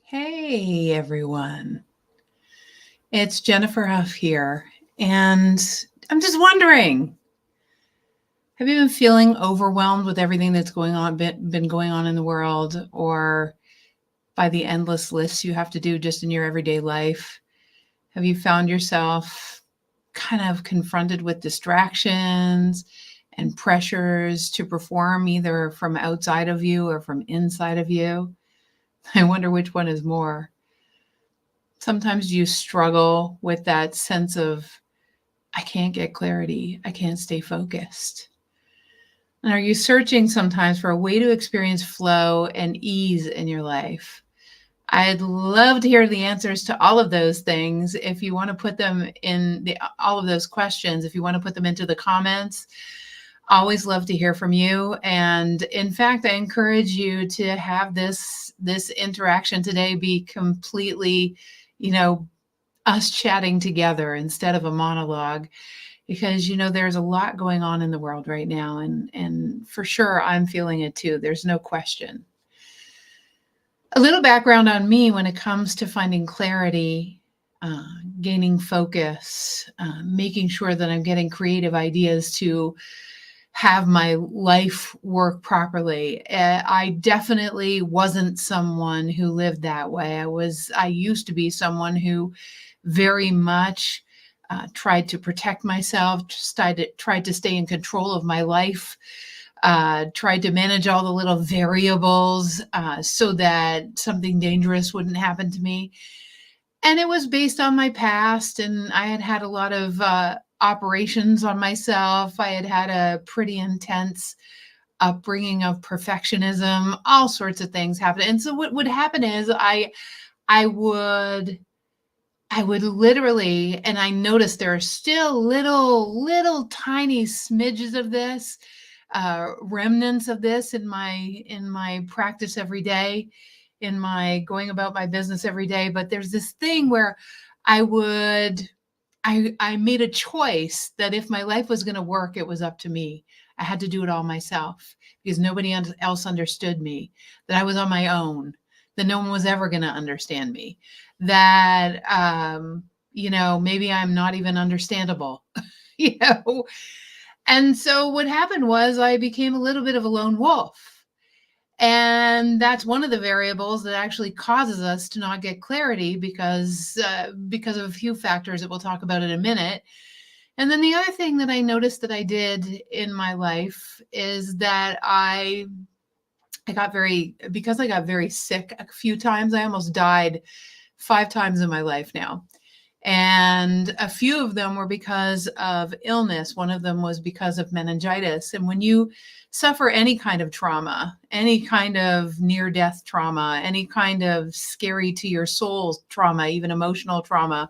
Hey everyone, it's Jennifer Huff here, and I'm just wondering, have you been feeling overwhelmed with everything that's been going on in the world, or by the endless lists you have to do just in your everyday life? Have you found yourself kind of confronted with distractions and pressures to perform either from outside of you or from inside of you? I wonder which one is more. Sometimes you struggle with that sense of, I can't get clarity, I can't stay focused. And are you searching sometimes for a way to experience flow and ease in your life? I'd love to hear the answers to all of those things. If you want to put them in all of those questions, if you want to put them into the comments, always love to hear from you. And in fact, I encourage you to have this interaction today be completely, you know, us chatting together instead of a monologue, because there's a lot going on in the world right now, and for sure I'm feeling it too. There's no question. A little background on me when it comes to finding clarity, gaining focus, making sure that I'm getting creative ideas to have my life work properly. I definitely wasn't someone who lived that way. I used to be someone who very much tried to protect myself, tried to stay in control of my life, tried to manage all the little variables so that something dangerous wouldn't happen to me. And it was based on my past, and I had had a lot of operations on myself. I had had a pretty intense upbringing of perfectionism, all sorts of things happened. And so what would happen is I would literally, and I noticed there are still little tiny smidges of this, remnants of this in my practice every day, in my going about my business every day. But there's this thing where I would, I made a choice that if my life was going to work, it was up to me. I had to do it all myself because nobody else understood me, that I was on my own, that no one was ever going to understand me, that, maybe I'm not even understandable, you know? And so what happened was I became a little bit of a lone wolf. And that's one of the variables that actually causes us to not get clarity because of a few factors that we'll talk about in a minute. And then the other thing that I noticed that I did in my life is that because I got very sick a few times. I almost died 5 times in my life now. And a few of them were because of illness. One of them was because of meningitis. And when you suffer any kind of trauma, any kind of near-death trauma, any kind of scary to your soul trauma, even emotional trauma,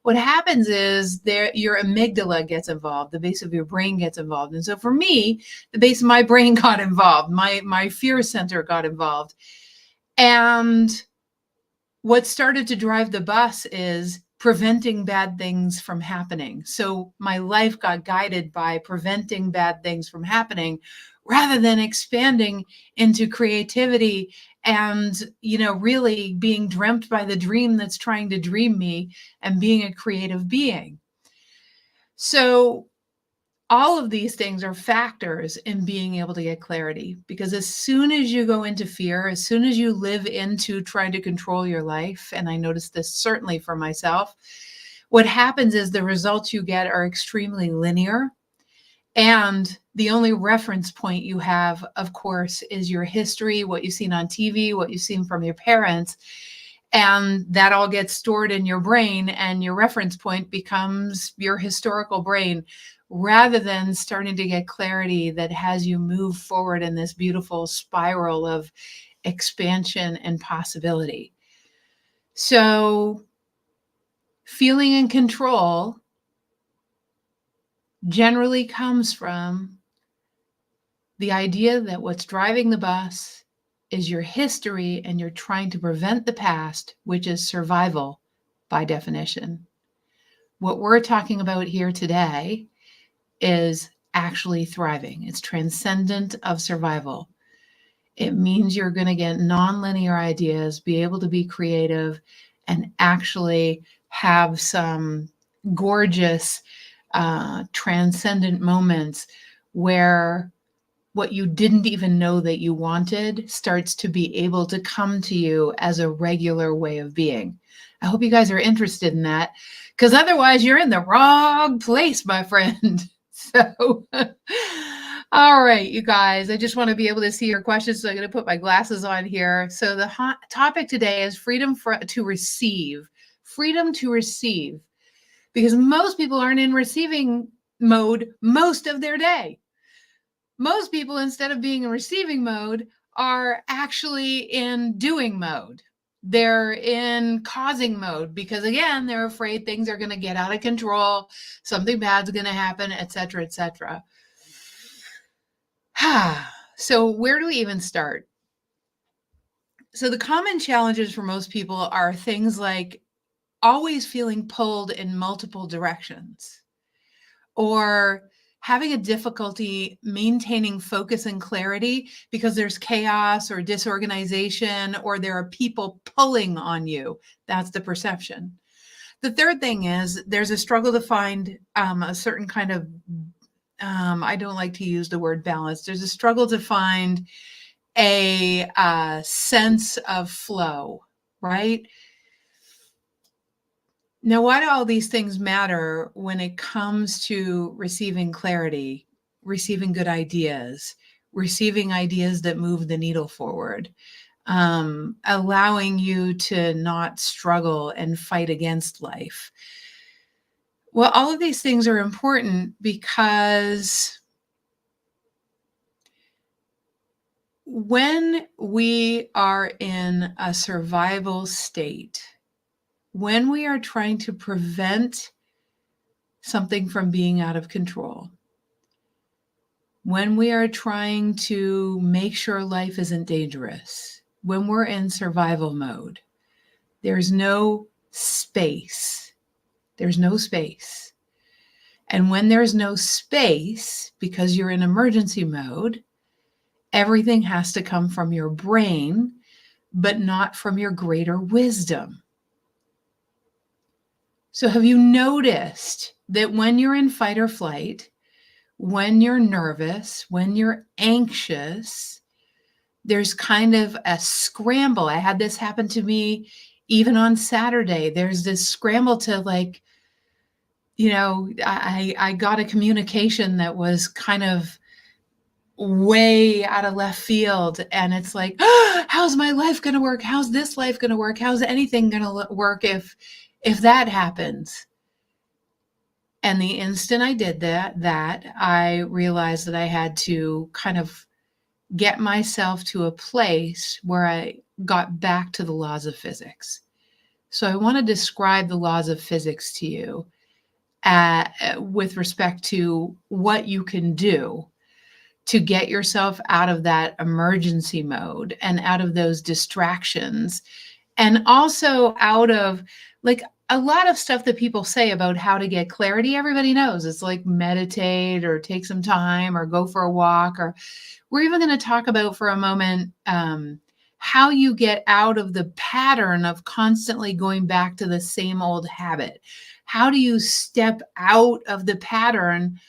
what happens is your amygdala gets involved, the base of your brain gets involved. And so for me, the base of my brain got involved, my fear center got involved. And what started to drive the bus is preventing bad things from happening. So my life got guided by preventing bad things from happening rather than expanding into creativity and, really being dreamt by the dream that's trying to dream me and being a creative being. So all of these things are factors in being able to get clarity, because as soon as you go into fear, as soon as you live into trying to control your life, and I noticed this certainly for myself, what happens is the results you get are extremely linear. And the only reference point you have, of course, is your history, what you've seen on TV, what you've seen from your parents. And that all gets stored in your brain, and your reference point becomes your historical brain, rather than starting to get clarity that has you move forward in this beautiful spiral of expansion and possibility. So feeling in control generally comes from the idea that what's driving the bus is your history, and you're trying to prevent the past, which is survival by definition. What we're talking about here today is actually thriving. It's transcendent of survival. It means you're going to get nonlinear ideas, be able to be creative, and actually have some gorgeous, transcendent moments where what you didn't even know that you wanted starts to be able to come to you as a regular way of being. I hope you guys are interested in that, because otherwise you're in the wrong place, my friend. So, all right, you guys, I just want to be able to see your questions. So I'm going to put my glasses on here. So the topic today is to receive, freedom to receive, because most people aren't in receiving mode most of their day. Most people, instead of being in receiving mode, are actually in doing mode. They're in causing mode because, again, they're afraid things are going to get out of control, something bad's going to happen, etc., etc. So where do we even start? So the common challenges for most people are things like always feeling pulled in multiple directions, or having a difficulty maintaining focus and clarity because there's chaos or disorganization, or there are people pulling on you. That's the perception. The third thing is there's a struggle to find a certain kind of, I don't like to use the word balance. There's a struggle to find a sense of flow, right? Now, why do all these things matter when it comes to receiving clarity, receiving good ideas, receiving ideas that move the needle forward, allowing you to not struggle and fight against life? Well, all of these things are important because when we are in a survival state, when we are trying to prevent something from being out of control, when we are trying to make sure life isn't dangerous, when we're in survival mode, there's no space. There's no space. And when there's no space, because you're in emergency mode, everything has to come from your brain, but not from your greater wisdom. So have you noticed that when you're in fight or flight, when you're nervous, when you're anxious, there's kind of a scramble? I had this happen to me even on Saturday. There's this scramble to, like, I got a communication that was kind of way out of left field. And it's like, how's my life going to work? How's this life going to work? How's anything going to work if that happens? And the instant I did that I realized that I had to kind of get myself to a place where I got back to the laws of physics. So I want to describe the laws of physics to you with respect to what you can do to get yourself out of that emergency mode and out of those distractions, and also out of, like, a lot of stuff that people say about how to get clarity. Everybody knows it's like meditate or take some time or go for a walk, or we're even going to talk about for a moment how you get out of the pattern of constantly going back to the same old habit. How do you step out of the pattern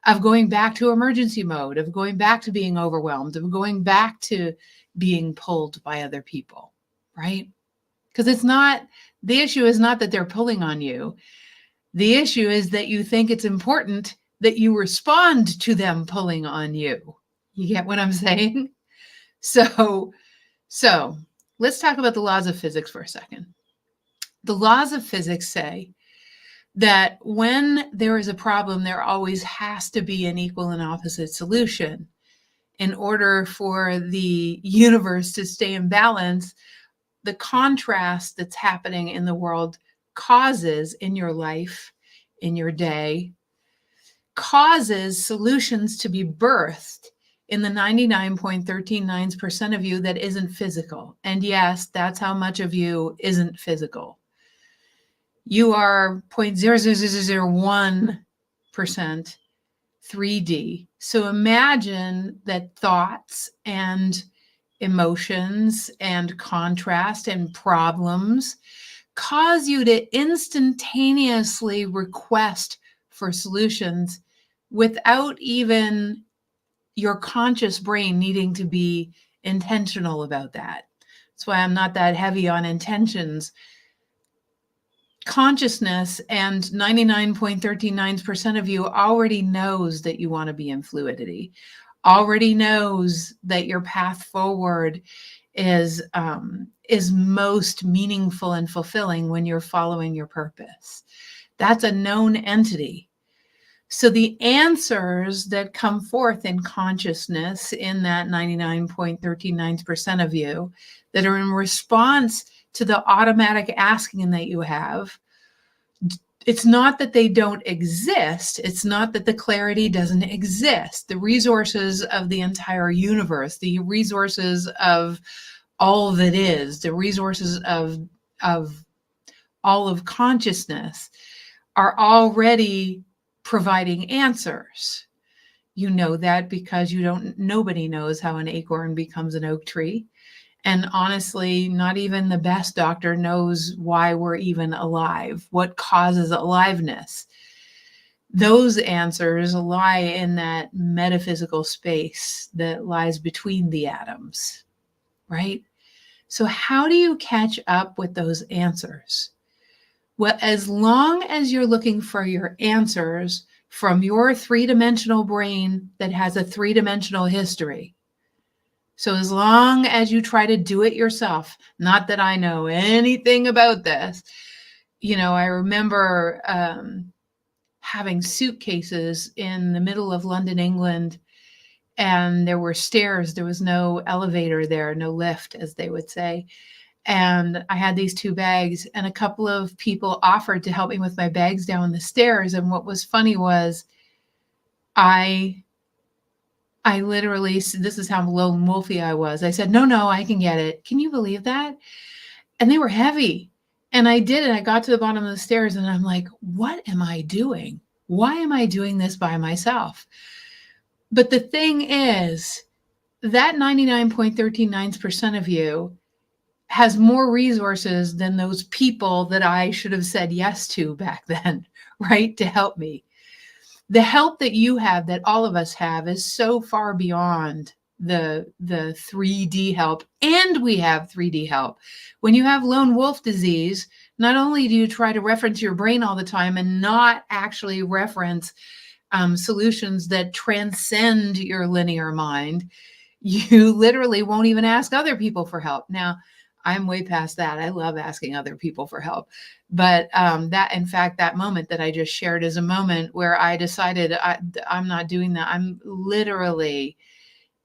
of going back to emergency mode, of going back to being overwhelmed, of going back to being pulled by other people, right? Because the issue is not that they're pulling on you. The issue is that you think it's important that you respond to them pulling on you. You get what I'm saying? So let's talk about the laws of physics for a second. The laws of physics say that when there is a problem, there always has to be an equal and opposite solution. In order for the universe to stay in balance, the contrast that's happening in the world causes, in your life, in your day, causes solutions to be birthed in the 99.139% of you that isn't physical. And yes, that's how much of you isn't physical. You are 0.00001% 3D. So imagine that thoughts and emotions and contrast and problems cause you to instantaneously request for solutions without even your conscious brain needing to be intentional about that. That's why I'm not that heavy on intentions. Consciousness and 99.39% of you already knows that you want to be in fluidity, already knows that your path forward is most meaningful and fulfilling when you're following your purpose. That's a known entity. So the answers that come forth in consciousness in that 99.39% of you that are in response to the automatic asking that you have, it's not that they don't exist. It's not that the clarity doesn't exist. The resources of the entire universe, the resources of all that is, the resources of all of consciousness are already providing answers. You know that because nobody knows how an acorn becomes an oak tree. And honestly, not even the best doctor knows why we're even alive, what causes aliveness. Those answers lie in that metaphysical space that lies between the atoms, right? So how do you catch up with those answers? Well, as long as you're looking for your answers from your three-dimensional brain that has a three-dimensional history. So as long as you try to do it yourself, not that I know anything about this, I remember having suitcases in the middle of London, England, and there were stairs. There was no elevator there, no lift, as they would say. And I had these 2 bags, and a couple of people offered to help me with my bags down the stairs. And what was funny was I literally, this is how lone wolfy I was. I said, no, I can get it. Can you believe that? And they were heavy. And I did it. I got to the bottom of the stairs and I'm like, what am I doing? Why am I doing this by myself? But the thing is, that 99.39% of you has more resources than those people that I should have said yes to back then, right? To help me. The help that you have, that all of us have, is so far beyond the 3D help. And we have 3D help. When you have lone wolf disease, not only do you try to reference your brain all the time and not actually reference solutions that transcend your linear mind, you literally won't even ask other people for help. Now, I'm way past that. I love asking other people for help. But in fact, that moment that I just shared is a moment where I decided I'm not doing that. I'm literally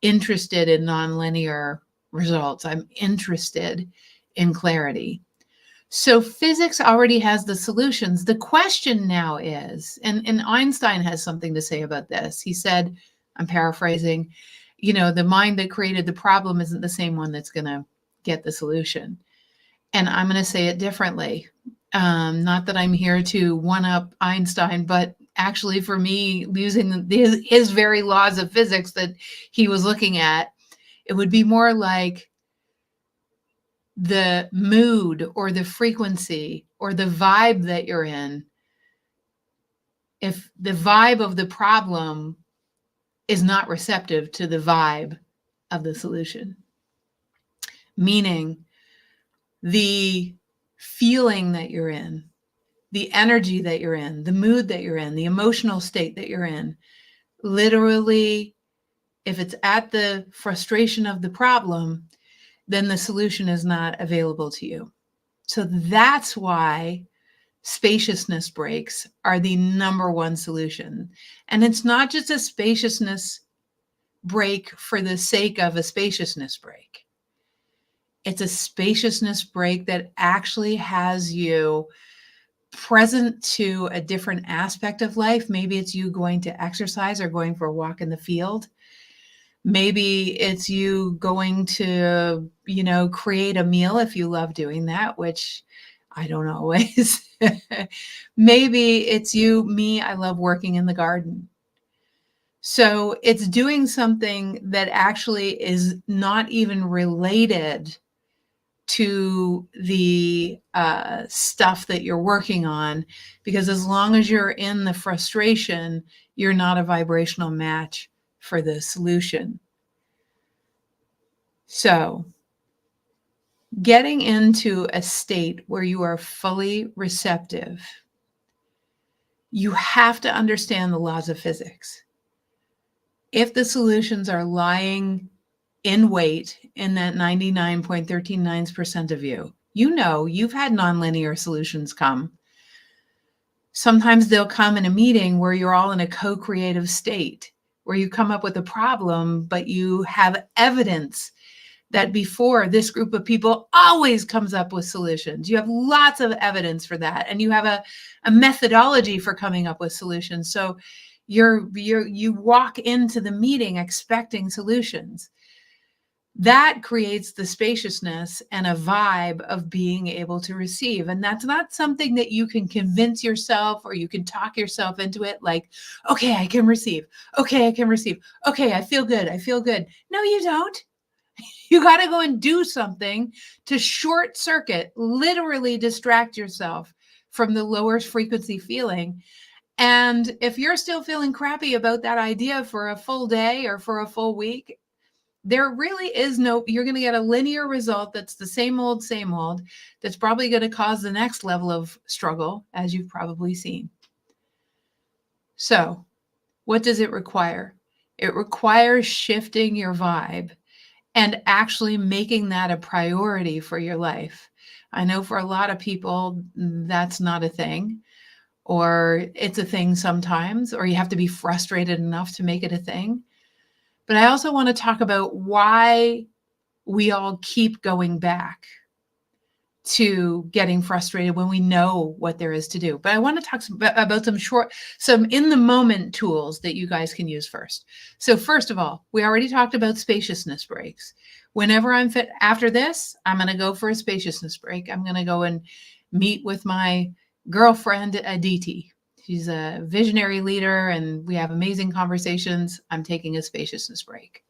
interested in nonlinear results. I'm interested in clarity. So physics already has the solutions. The question now is, and Einstein has something to say about this. He said, I'm paraphrasing, the mind that created the problem isn't the same one that's going to get the solution. And I'm going to say it differently. Not that I'm here to one-up Einstein, but actually for me, using his very laws of physics that he was looking at, it would be more like the mood or the frequency or the vibe that you're in. If the vibe of the problem is not receptive to the vibe of the solution, meaning the feeling that you're in, the energy that you're in, the mood that you're in, the emotional state that you're in, literally, if it's at the frustration of the problem, then the solution is not available to you. So that's why spaciousness breaks are the number one solution. And it's not just a spaciousness break for the sake of a spaciousness break. It's a spaciousness break that actually has you present to a different aspect of life. Maybe it's you going to exercise or going for a walk in the field. Maybe it's you going to, create a meal if you love doing that, which I don't always. Maybe it's me, I love working in the garden. So it's doing something that actually is not even related to the stuff that you're working on, because as long as you're in the frustration, you're not a vibrational match for the solution. So getting into a state where you are fully receptive, you have to understand the laws of physics. If the solutions are lying in wait in that 99.139% of you, you know you've had nonlinear solutions come. Sometimes they'll come in a meeting where you're all in a co-creative state, where you come up with a problem, but you have evidence that before this group of people always comes up with solutions. You have lots of evidence for that, and you have a methodology for coming up with solutions. So you walk into the meeting expecting solutions. That creates the spaciousness and a vibe of being able to receive. And that's not something that you can convince yourself or you can talk yourself into it like, okay, I can receive. Okay, I can receive. Okay, I feel good. I feel good. No, you don't. You got to go and do something to short circuit, literally distract yourself from the lower frequency feeling. And if you're still feeling crappy about that idea for a full day or for a full week, there really is no, you're going to get a linear result that's the same old, that's probably going to cause the next level of struggle, as you've probably seen. So, what does it require? It requires shifting your vibe and actually making that a priority for your life. I know for a lot of people, that's not a thing, or it's a thing sometimes, or you have to be frustrated enough to make it a thing. But I also want to talk about why we all keep going back to getting frustrated when we know what there is to do. But I want to talk about some in the moment tools that you guys can use first. So first of all, we already talked about spaciousness breaks. Whenever I'm fit after this, I'm going to go for a spaciousness break. I'm going to go and meet with my girlfriend Aditi. She's a visionary leader and we have amazing conversations. I'm taking a spaciousness break.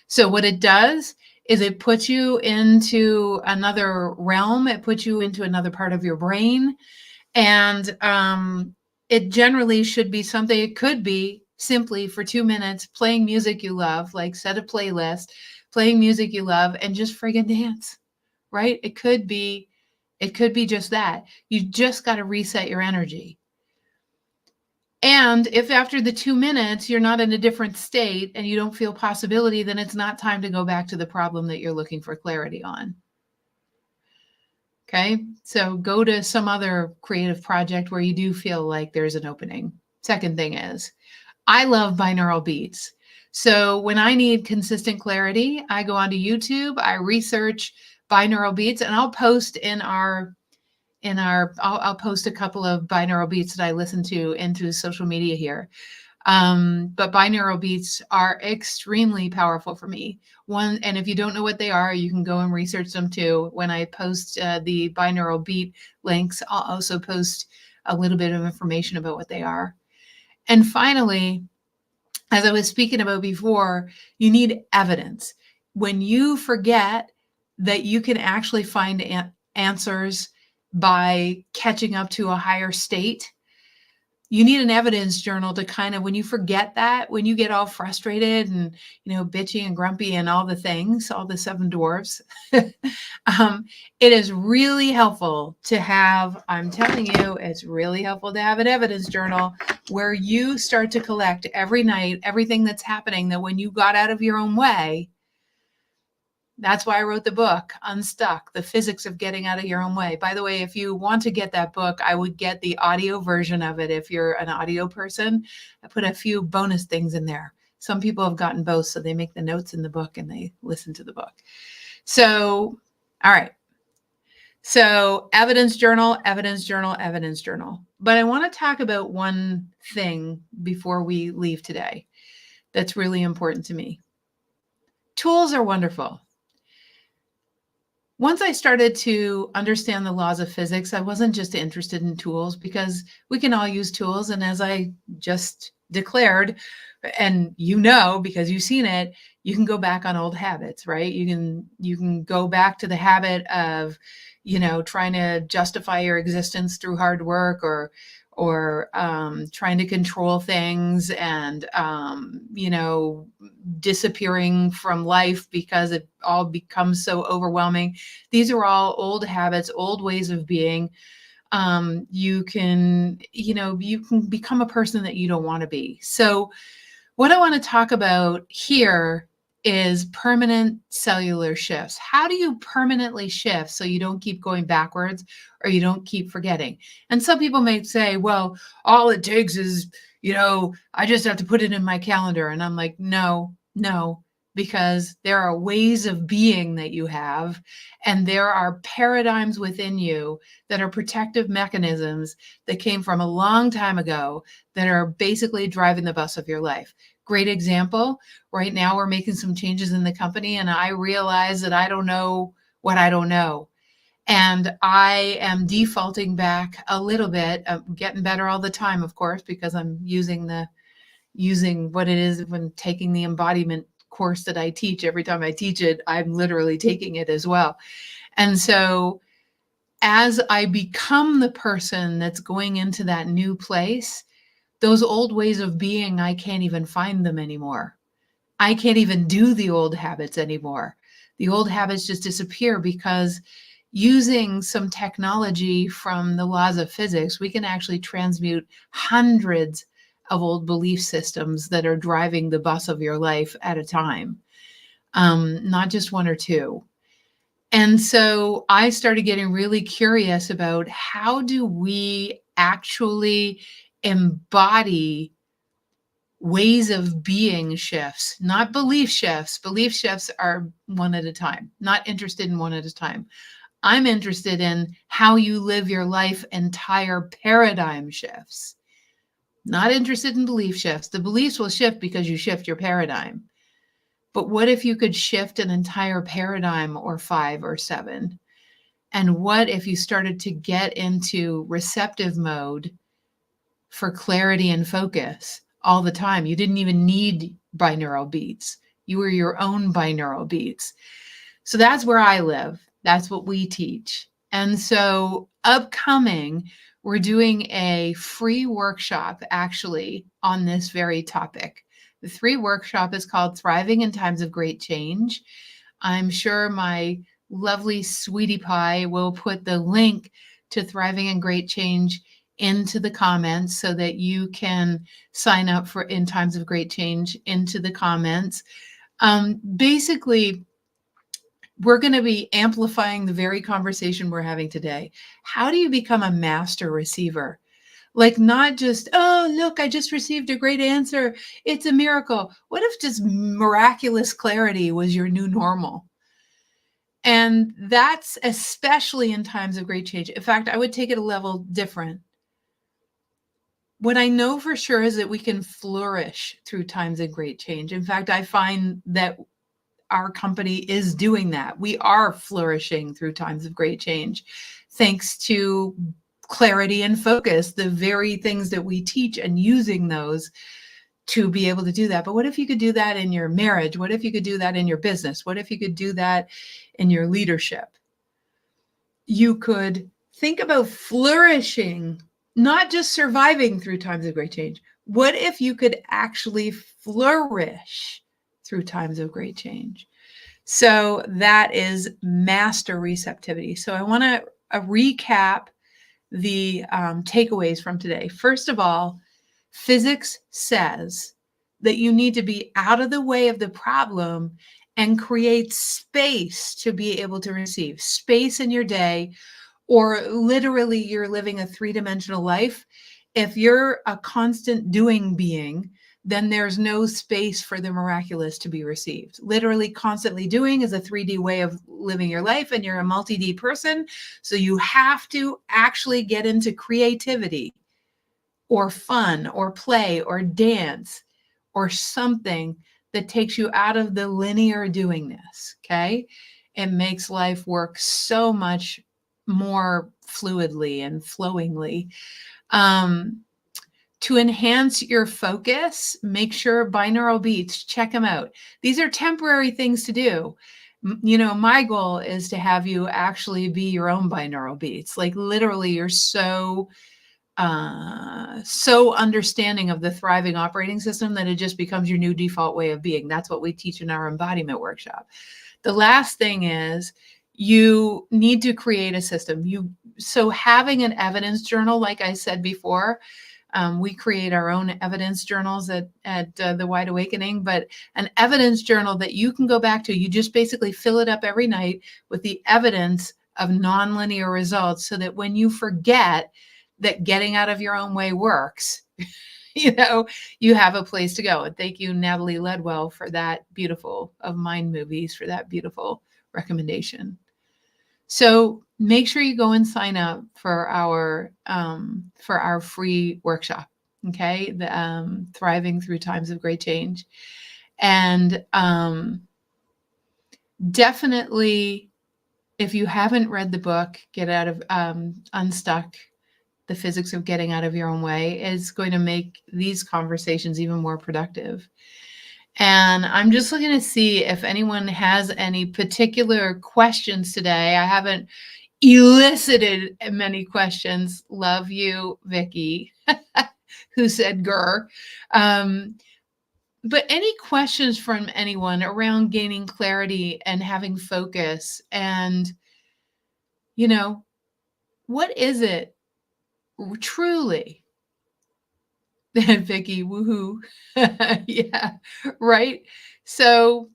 So what it does is it puts you into another realm. It puts you into another part of your brain. And it generally should be something, it could be simply for 2 minutes playing music you love, like set a playlist, playing music you love, and just friggin' dance, right? It could be just that. You just got to reset your energy. And if after the 2 minutes you're not in a different state and you don't feel possibility, then it's not time to go back to the problem that you're looking for clarity on. Okay, so go to some other creative project where you do feel like there's an opening. Second thing is, I love binaural beats. So when I need consistent clarity, I go onto YouTube, I research binaural beats, and I'll post I'll post a couple of binaural beats that I listen to into social media here. But binaural beats are extremely powerful for me. And if you don't know what they are, you can go and research them too. When I post the binaural beat links, I'll also post a little bit of information about what they are. And finally, as I was speaking about before, you need evidence. When you forget that you can actually find answers by catching up to a higher state, you need an evidence journal to kind of, when you forget that, when you get all frustrated and, bitchy and grumpy and all the things, all the 7 dwarfs, it is really helpful to have, I'm telling you, it's really helpful to have an evidence journal where you start to collect every night, everything that's happening, that when you got out of your own way. That's why I wrote the book, Unstuck, The Physics of Getting Out of Your Own Way. By the way, if you want to get that book, I would get the audio version of it. If you're an audio person, I put a few bonus things in there. Some people have gotten both, so they make the notes in the book and they listen to the book. So, all right. So evidence journal, evidence journal, evidence journal. But I want to talk about one thing before we leave today that's really important to me. Tools are wonderful. Once I started to understand the laws of physics, I wasn't just interested in tools, because we can all use tools. And as I just declared, and because you've seen it, you can go back on old habits, right? You can go back to the habit of, trying to justify your existence through hard work, or trying to control things, and disappearing from life because it all becomes so overwhelming. These are all old habits, old ways of being. You can become a person that you don't want to be. So what I want to talk about here is permanent cellular shifts. How do you permanently shift so you don't keep going backwards or you don't keep forgetting? And some people may say, well, all it takes is, I just have to put it in my calendar. And I'm like, no, because there are ways of being that you have, and there are paradigms within you that are protective mechanisms that came from a long time ago that are basically driving the bus of your life. Great example. Right now, we're making some changes in the company, and I realize that I don't know what I don't know. And I am defaulting back a little bit. I'm getting better all the time, of course, because I'm using what it is when taking the embodiment course that I teach. Every time I teach it, I'm literally taking it as well. And so as I become the person that's going into that new place, those old ways of being, I can't even find them anymore. I can't even do the old habits anymore. The old habits just disappear because using some technology from the laws of physics, we can actually transmute hundreds of old belief systems that are driving the bus of your life at a time, not just one or two. And so I started getting really curious about how do we actually embody ways of being shifts, not belief shifts. Belief shifts are one at a time, not interested in one at a time. I'm interested in how you live your life, entire paradigm shifts. Not interested in belief shifts. The beliefs will shift because you shift your paradigm. But what if you could shift an entire paradigm, or 5 or 7? And what if you started to get into receptive mode for clarity and focus all the time? You didn't even need binaural beats. You were your own binaural beats. So that's where I live. That's what we teach. And so upcoming, we're doing a free workshop actually on this very topic. The free workshop is called Thriving in Times of Great Change. I'm sure my lovely sweetie pie will put the link to Thriving in Great Change into the comments so that you can sign up for In Times of Great Change into the comments. Basically, we're going to be amplifying the very conversation we're having today. How do you become a master receiver? Like, not just, oh, look, I just received a great answer. It's a miracle. What if just miraculous clarity was your new normal? And that's especially in times of great change. In fact, I would take it a level different. What I know for sure is that we can flourish through times of great change. In fact, I find that our company is doing that. We are flourishing through times of great change, thanks to clarity and focus, the very things that we teach, and using those to be able to do that. But what if you could do that in your marriage? What if you could do that in your business? What if you could do that in your leadership? You could think about flourishing, not just surviving through times of great change. What if you could actually flourish through times of great change? So that is master receptivity. So I want to recap the takeaways from today. First of all, physics says that you need to be out of the way of the problem and create space to be able to receive space in your day, or literally you're living a 3-dimensional life. If you're a constant doing being, then there's no space for the miraculous to be received. Literally constantly doing is a 3D way of living your life, and you're a multi-D person. So you have to actually get into creativity or fun or play or dance or something that takes you out of the linear doingness, okay? It makes life work so much more fluidly and flowingly. To enhance your focus, make sure binaural beats, check them out. These are temporary things to do. My goal is to have you actually be your own binaural beats. Like literally, you're so understanding of the thriving operating system that it just becomes your new default way of being. That's what we teach in our embodiment workshop. The last thing is you need to create a system. So having an evidence journal, like I said before, we create our own evidence journals at the Wide Awakening, but an evidence journal that you can go back to, you just basically fill it up every night with the evidence of nonlinear results so that when you forget that getting out of your own way works, you have a place to go. And thank you, Natalie Ledwell, for that beautiful of Mind Movies, for that beautiful recommendation. So make sure you go and sign up for our free workshop. Okay, the Thriving Through Times of Great Change, and definitely, if you haven't read the book, Get Out of Unstuck: The Physics of Getting Out of Your Own Way, is going to make these conversations even more productive. And I'm just looking to see if anyone has any particular questions today. I haven't elicited many questions. Love you, Vicky, who said "grr." But any questions from anyone around gaining clarity and having focus, and what is it truly? Vicky, woohoo! Yeah, right. So,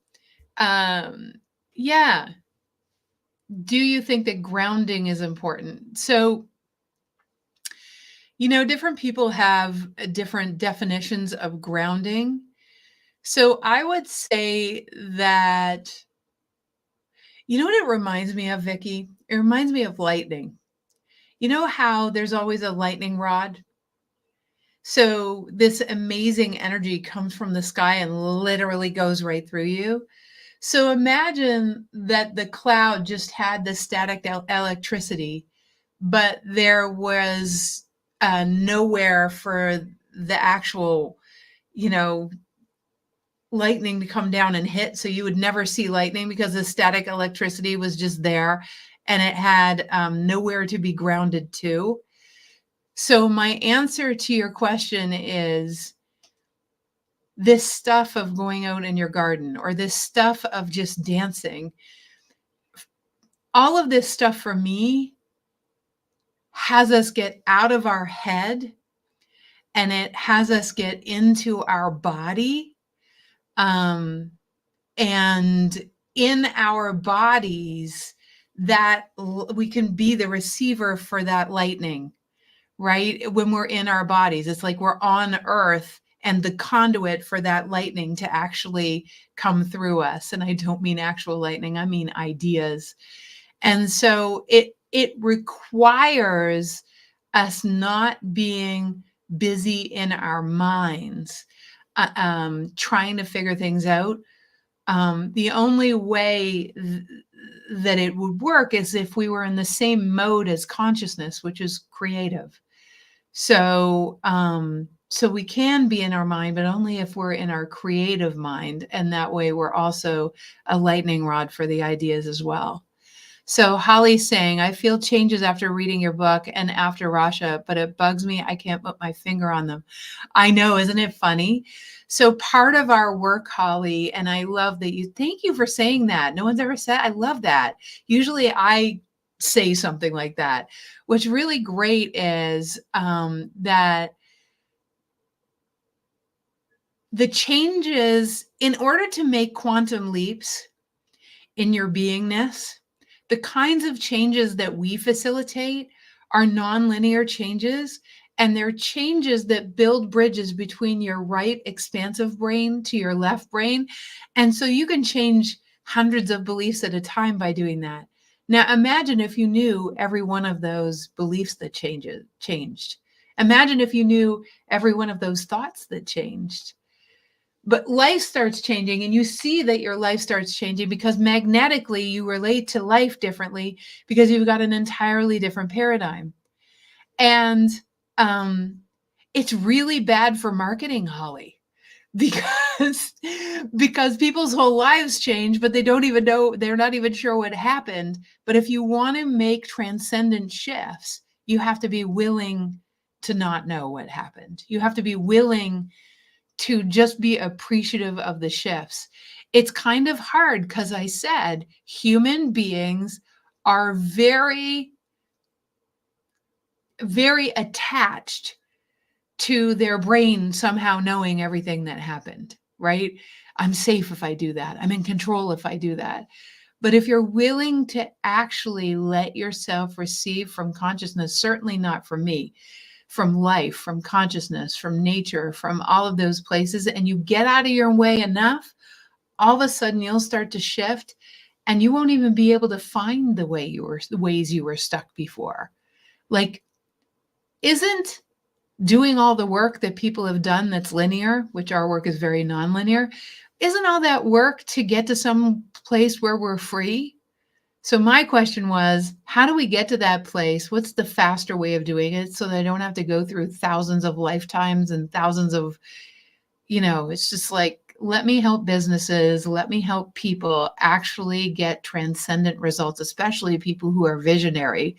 yeah. Do you think that grounding is important? So, different people have different definitions of grounding. So I would say that, what it reminds me of, Vicky? It reminds me of lightning. You know how there's always a lightning rod? So this amazing energy comes from the sky and literally goes right through you. So imagine that the cloud just had the static electricity, but there was nowhere for the actual, lightning to come down and hit. So you would never see lightning because the static electricity was just there and it had nowhere to be grounded to. So my answer to your question is this stuff of going out in your garden or this stuff of just dancing. All of this stuff for me has us get out of our head and it has us get into our body. And in our bodies, that we can be the receiver for that lightning, right? When we're in our bodies, it's like we're on earth and the conduit for that lightning to actually come through us. And I don't mean actual lightning, I mean ideas. And so it requires us not being busy in our minds, trying to figure things out. The only way that it would work is if we were in the same mode as consciousness, which is creative. So we can be in our mind, but only if we're in our creative mind. And that way we're also a lightning rod for the ideas as well. So Holly's saying, I feel changes after reading your book and after Rasha, but it bugs me. I can't put my finger on them. I know, isn't it funny? So part of our work, Holly, and I love that thank you for saying that. No one's ever said, I love that. Usually I say something like that. What's really great is that the changes, in order to make quantum leaps in your beingness, the kinds of changes that we facilitate are nonlinear changes, and they're changes that build bridges between your right expansive brain to your left brain. And so you can change hundreds of beliefs at a time by doing that. Now, imagine if you knew every one of those beliefs that changed. Imagine if you knew every one of those thoughts that changed. But life starts changing and you see that your life starts changing because magnetically you relate to life differently because you've got an entirely different paradigm. And It's really bad for marketing, Holly, because people's whole lives change, but they don't even know, they're not even sure what happened. But if you want to make transcendent shifts, you have to be willing to not know what happened. You have to be willing to just be appreciative of the shifts. It's kind of hard because I said human beings are very, very attached to their brain somehow knowing everything that happened, right? I'm safe if I do that. I'm in control if I do that. But if you're willing to actually let yourself receive from consciousness, certainly not from me, from life, from consciousness, from nature, from all of those places, and you get out of your way enough, all of a sudden you'll start to shift and you won't even be able to find the ways you were stuck before. Like, isn't doing all the work that people have done that's linear, which our work is very nonlinear, isn't all that work to get to some place where we're free? So my question was, how do we get to that place? What's the faster way of doing it so that I don't have to go through thousands of lifetimes and thousands of, it's just like, let me help businesses, let me help people actually get transcendent results, especially people who are visionary,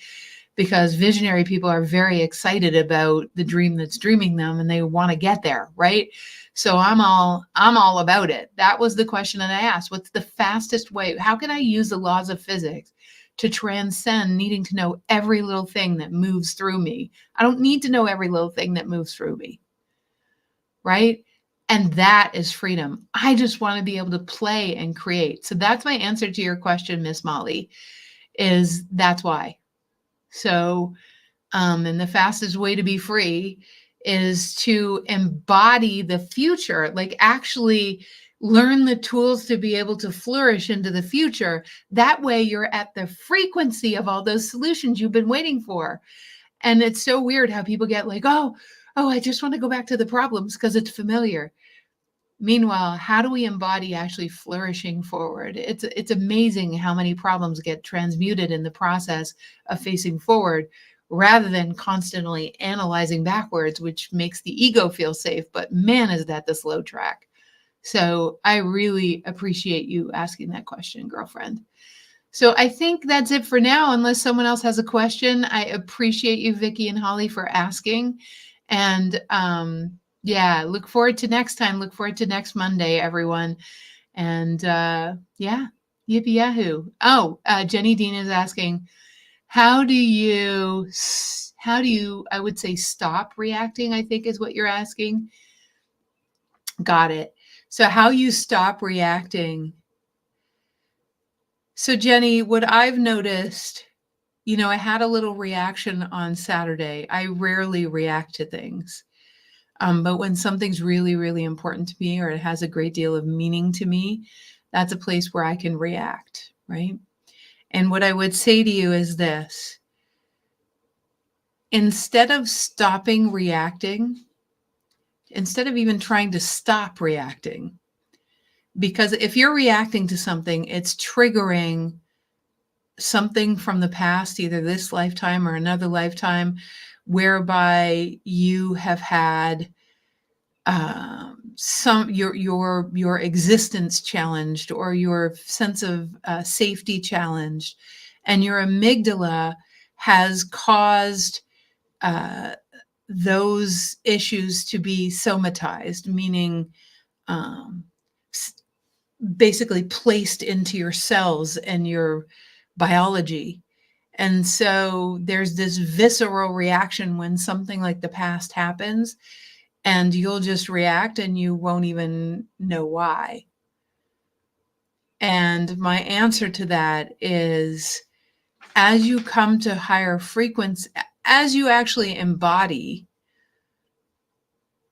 because visionary people are very excited about the dream that's dreaming them and they want to get there, right? So I'm all about it. That was the question that I asked. What's the fastest way? How can I use the laws of physics to transcend needing to know every little thing that moves through me? I don't need to know every little thing that moves through me, right? And that is freedom. I just want to be able to play and create. So that's my answer to your question, Miss Molly, is that's why. So and the fastest way to be free is to embody the future, like actually learn the tools to be able to flourish into the future. That way you're at the frequency of all those solutions you've been waiting for. And it's so weird how people get like, oh, I just want to go back to the problems because it's familiar. Meanwhile, how do we embody actually flourishing forward? It's amazing how many problems get transmuted in the process of facing forward rather than constantly analyzing backwards, which makes the ego feel safe. But man, is that the slow track. So I really appreciate you asking that question, girlfriend. So I think that's it for now, unless someone else has a question. I appreciate you, Vicky and Holly, for asking. And yeah, look forward to next time. Look forward to next Monday, everyone. And yeah, yippee yahoo. Oh, Jenny Dean is asking, how do you, I would say, stop reacting, I think is what you're asking. Got it. So how you stop reacting. So Jenny, what I've noticed, I had a little reaction on Saturday. I rarely react to things. But when something's really, really important to me or it has a great deal of meaning to me, that's a place where I can react, right? And what I would say to you is this. Instead of stopping reacting, instead of even trying to stop reacting, because if you're reacting to something, it's triggering something from the past, either this lifetime or another lifetime, whereby you have had some your existence challenged or your sense of safety challenged, and your amygdala has caused uh, those issues to be somatized, meaning um, basically placed into your cells and your biology. And so there's this visceral reaction when something like the past happens, and you'll just react and you won't even know why. And my answer to that is, as you come to higher frequency, as you actually embody,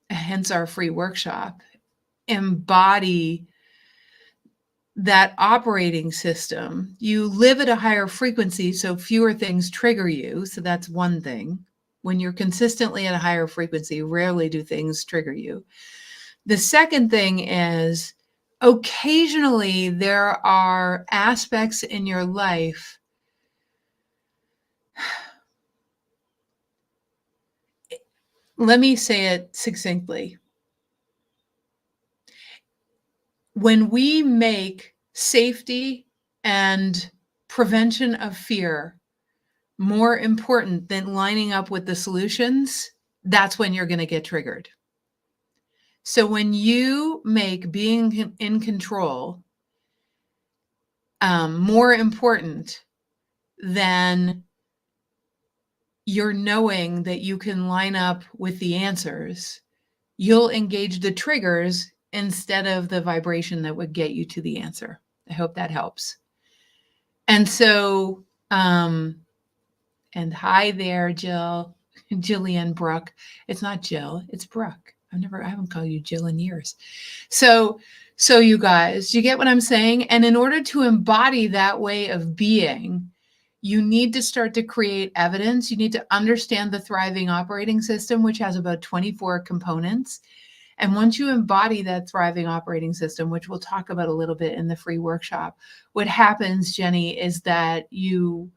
hence our free workshop, embody that operating system, you live at a higher frequency, so fewer things trigger you. So that's one thing. When you're consistently at a higher frequency, rarely do things trigger you. The second thing is, occasionally there are aspects in your life Let me say it succinctly. When we make safety and prevention of fear more important than lining up with the solutions, that's when you're going to get triggered. So when you make being in control more important than you're knowing that you can line up with the answers, you'll engage the triggers instead of the vibration that would get you to the answer. I hope that helps. And so, and hi there, Jill, Jillian Brooke. It's not Jill, it's Brooke. I haven't called you Jill in years. So you guys, you get what I'm saying? And in order to embody that way of being, you need to start to create evidence. You need to understand the thriving operating system, which has about 24 components. And once you embody that thriving operating system, which we'll talk about a little bit in the free workshop, what happens, Jenny, is that you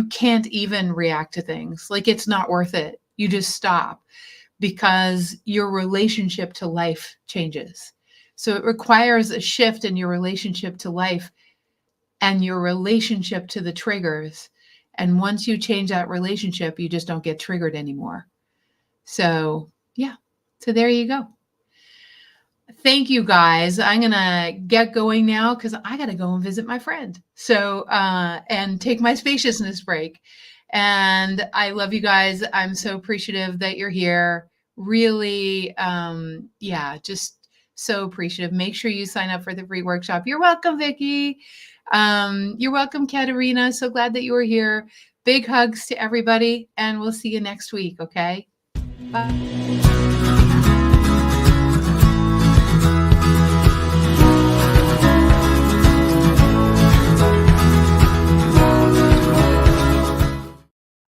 can't even react to things. Like, it's not worth it. You just stop because your relationship to life changes. So it requires a shift in your relationship to life and your relationship to the triggers. And once you change that relationship, you just don't get triggered anymore. So yeah, so there you go. Thank you, guys. I'm going to get going now because I got to go and visit my friend. So, and take my spaciousness break. And I love you guys. I'm so appreciative that you're here. Really, just so appreciative. Make sure you sign up for the free workshop. You're welcome, Vicki. You're welcome, Katerina. So glad that you were here. Big hugs to everybody, and we'll see you next week, okay? Bye.